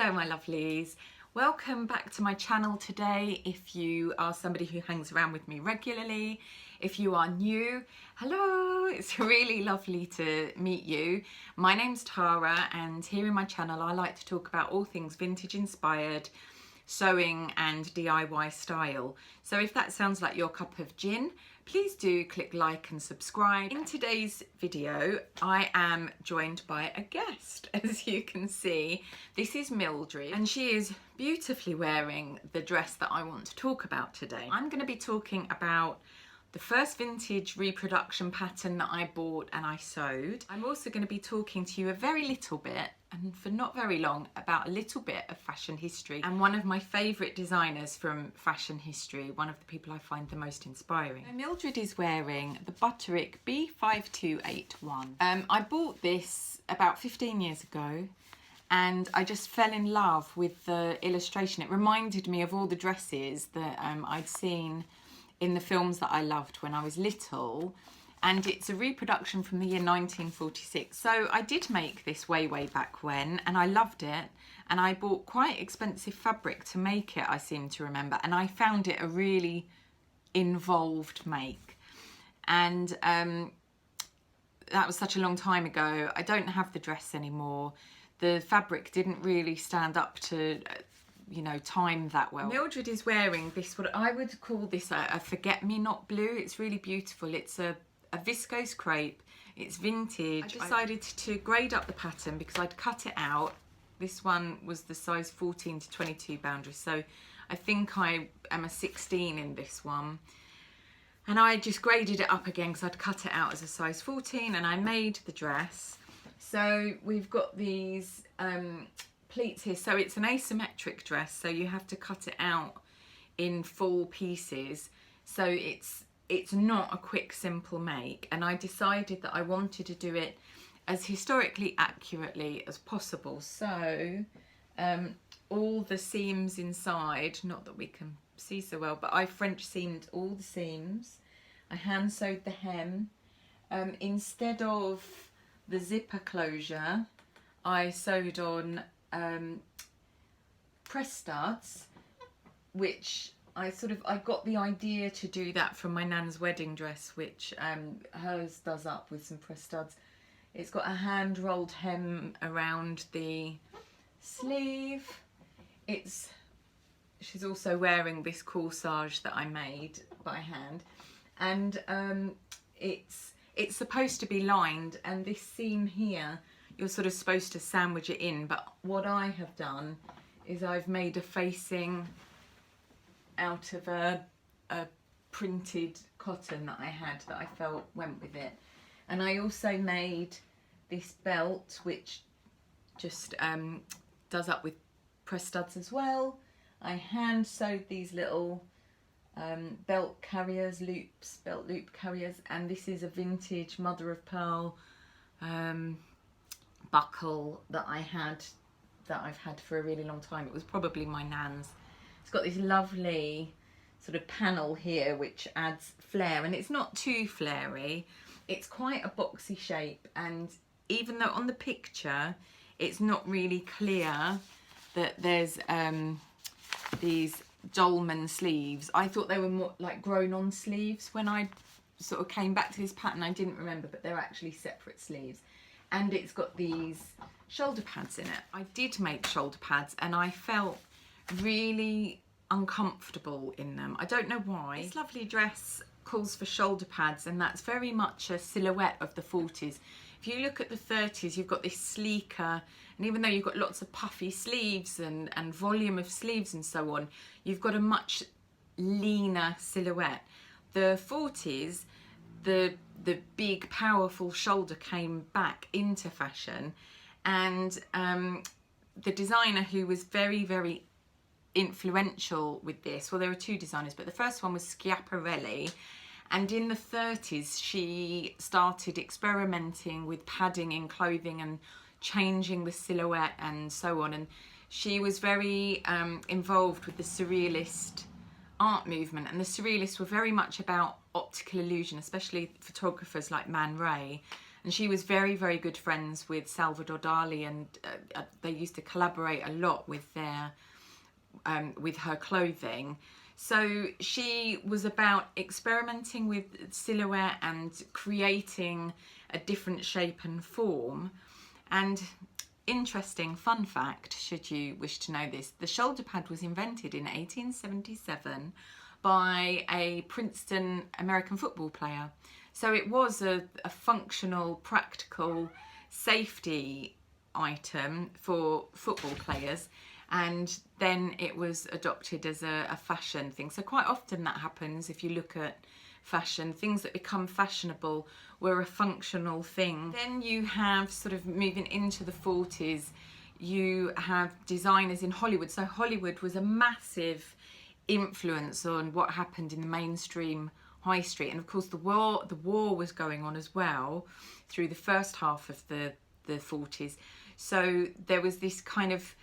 Hello my lovelies, welcome back to my channel today. If you are somebody who hangs around with me regularly, if you are new, hello, it's really lovely to meet you. My name's Tara and here in my channel I like to talk about all things vintage inspired, sewing and DIY style. So if that sounds like your cup of gin, please do click like and subscribe. In today's video, I am joined by a guest. As you can see, this is Mildred and she is beautifully wearing the dress that I want to talk about today. I'm going to be talking about the first vintage reproduction pattern that I bought and I sewed. I'm also going to be talking to you a very little bit, and for not very long, about a little bit of fashion history and one of my favourite designers from fashion history, one of the people I find the most inspiring. So Mildred is wearing the Butterick B5281. I bought this about 15 years ago and I just fell in love with the illustration. It reminded me of all the dresses that I'd seen in the films that I loved when I was little, and it's a reproduction from the year 1946. So I did make this way back when, and I loved it, and I bought quite expensive fabric to make it, I seem to remember, and I found it a really involved make, and that was such a long time ago. I don't have the dress anymore. The fabric didn't really stand up to time that well. Mildred is wearing this, what I would call this a forget-me-not blue. It's really beautiful. It's a viscose crepe. It's vintage. I decided to grade up the pattern because I'd cut it out. This one was the size 14 to 22 boundary, so I think I am a 16 in this one. And I just graded it up again because I'd cut it out as a size 14 and I made the dress. So we've got these pleats here, so it's an asymmetric dress, so you have to cut it out in full pieces, so it's not a quick simple make, and I decided that I wanted to do it as historically accurately as possible. So all the seams inside, not that we can see so well, but I French seamed all the seams. I hand sewed the hem. Instead of the zipper closure, I sewed on press studs, which I got the idea to do that from my nan's wedding dress, which hers does up with some press studs. It's got a hand rolled hem around the sleeve. She's also wearing this corsage that I made by hand, and it's supposed to be lined, and this seam here you're sort of supposed to sandwich it in, but what I have done is I've made a facing out of a printed cotton that I had that I felt went with it. And I also made this belt which just does up with press studs as well. I hand sewed these little belt carriers, belt loop carriers, and this is a vintage mother of pearl buckle that I've had for a really long time. It was probably my nan's. It's got this lovely sort of panel here which adds flair, and it's not too flary. It's quite a boxy shape, and even though on the picture it's not really clear that there's these dolman sleeves, I thought they were more like grown on sleeves. When I sort of came back to this pattern I didn't remember, but they're actually separate sleeves. And it's got these shoulder pads in it. I did make shoulder pads and I felt really uncomfortable in them. I don't know why. This lovely dress calls for shoulder pads, and that's very much a silhouette of the 40s. If you look at the 30s, you've got this sleeker, and even though you've got lots of puffy sleeves and volume of sleeves and so on, you've got a much leaner silhouette. The 40s, the big powerful shoulder came back into fashion, and the designer who was very influential with this, well, there were two designers, but the first one was Schiaparelli, and in the 30s she started experimenting with padding in clothing and changing the silhouette and so on, and she was very involved with the surrealist art movement, and the surrealists were very much about optical illusion, especially photographers like Man Ray, and she was very, very good friends with Salvador Dali, and they used to collaborate a lot with their with her clothing. So she was about experimenting with silhouette and creating a different shape and form. And interesting fun fact, should you wish to know this, the shoulder pad was invented in 1877 by a Princeton American football player. So it was a functional, practical safety item for football players, and then it was adopted as a fashion thing. So quite often that happens. If you look at fashion, things that become fashionable were a functional thing. Then you have, sort of moving into the 40s, you have designers in Hollywood. So Hollywood was a massive influence on what happened in the mainstream high street, and of course the war was going on as well through the first half of the 40s. So there was this kind of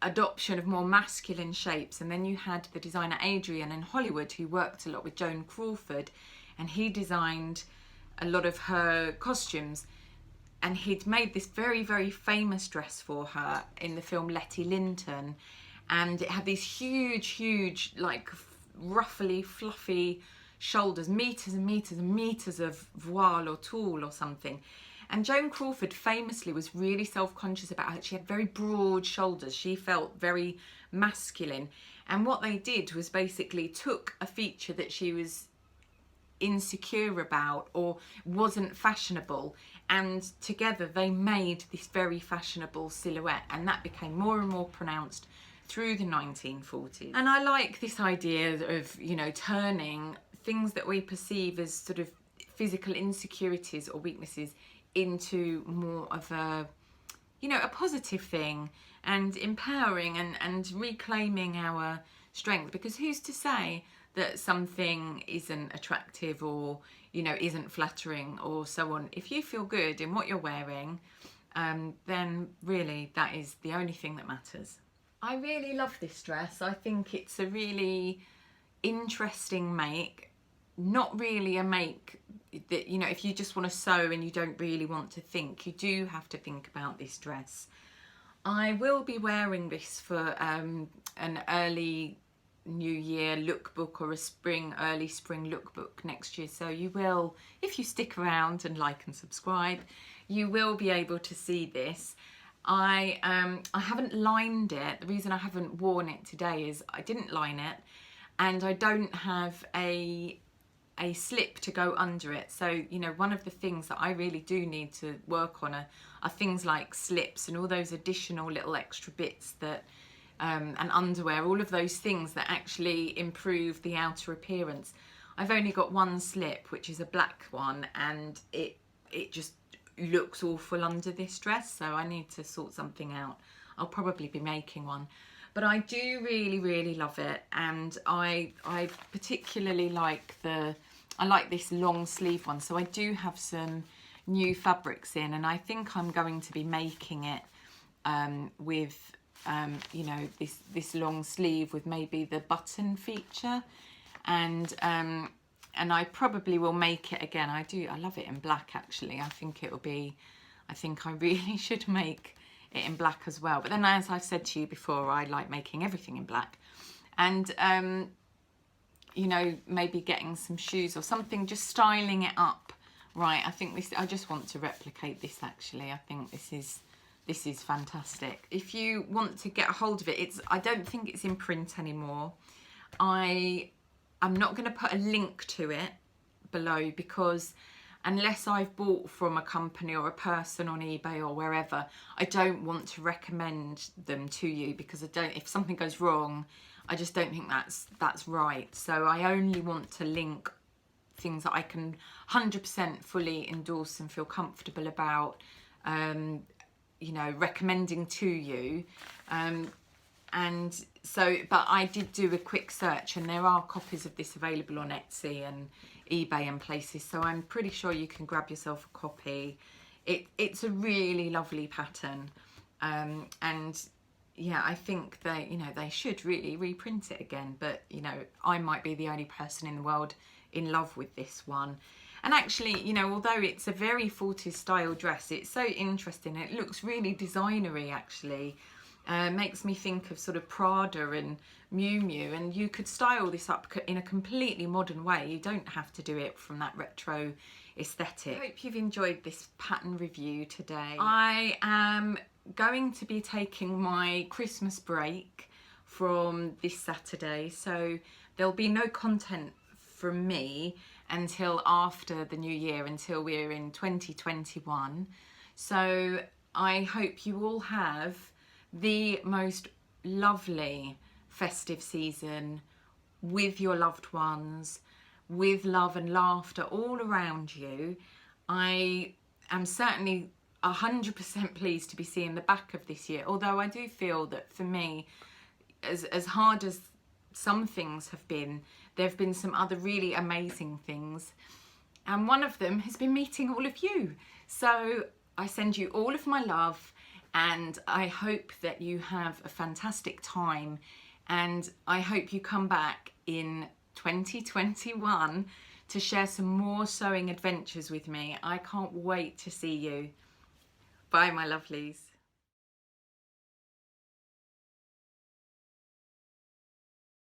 adoption of more masculine shapes, and then you had the designer Adrian in Hollywood, who worked a lot with Joan Crawford, and he designed a lot of her costumes, and he'd made this very, very famous dress for her in the film Letty Linton, and it had these huge, like ruffly, fluffy shoulders, meters and meters and meters of voile or tulle or something. And Joan Crawford famously was really self-conscious about her. She had very broad shoulders. She felt very masculine. And what they did was basically took a feature that she was insecure about or wasn't fashionable, and together they made this very fashionable silhouette, and that became more and more pronounced through the 1940s. And I like this idea of, you know, turning things that we perceive as sort of physical insecurities or weaknesses into more of a, you know, a positive thing, and empowering and reclaiming our strength. Because who's to say that something isn't attractive or, you know, isn't flattering or so on? If you feel good in what you're wearing, then really that is the only thing that matters. I really love this dress. I think it's a really interesting make. Not really a make that, you know, if you just want to sew and you don't really want to think, you do have to think about this dress. I will be wearing this for an early New Year lookbook or a early spring lookbook next year. So you will, if you stick around and like and subscribe, you will be able to see this. I haven't lined it. The reason I haven't worn it today is I didn't line it, and I don't have a slip to go under it. So, you know, one of the things that I really do need to work on are things like slips and all those additional little extra bits that and underwear, all of those things that actually improve the outer appearance. I've only got one slip, which is a black one, and it just looks awful under this dress, so I need to sort something out. I'll probably be making one. But I do really love it, and I particularly like I like this long sleeve one. So I do have some new fabrics in, and I think I'm going to be making it with you know, this long sleeve with maybe the button feature, and I probably will make it again. I love it in black, actually. I think I really should make it in black as well. But then, as I've said to you before, I like making everything in black. And you know, maybe getting some shoes or something, just styling it up right. I just want to replicate this, actually. I think this is fantastic. If you want to get a hold of it, I don't think it's in print anymore. I'm not going to put a link to it below, because unless I've bought from a company or a person on eBay or wherever, I don't want to recommend them to you, because if something goes wrong, I just don't think that's right. So I only want to link things that I can 100% fully endorse and feel comfortable about, you know, recommending to you. And so, but I did do a quick search, and there are copies of this available on Etsy and eBay and places, so I'm pretty sure you can grab yourself a copy. It's a really lovely pattern, and yeah, I think they should really reprint it again. But, you know, I might be the only person in the world in love with this one. And actually, you know, although it's a very 40s style dress, it's so interesting. It looks really designery actually. Makes me think of sort of Prada and Miu Miu, and you could style this up in a completely modern way. You don't have to do it from that retro aesthetic. I hope you've enjoyed this pattern review today. I am going to be taking my Christmas break from this Saturday, so there'll be no content from me until after the new year, until we're in 2021. So I hope you all have the most lovely festive season with your loved ones, with love and laughter all around you. I am certainly 100% pleased to be seeing the back of this year, although I do feel that for me, as hard as some things have been, there have been some other really amazing things, and one of them has been meeting all of you. So I send you all of my love, and I hope that you have a fantastic time, and I hope you come back in 2021 to share some more sewing adventures with me. I can't wait to see you. Bye, my lovelies.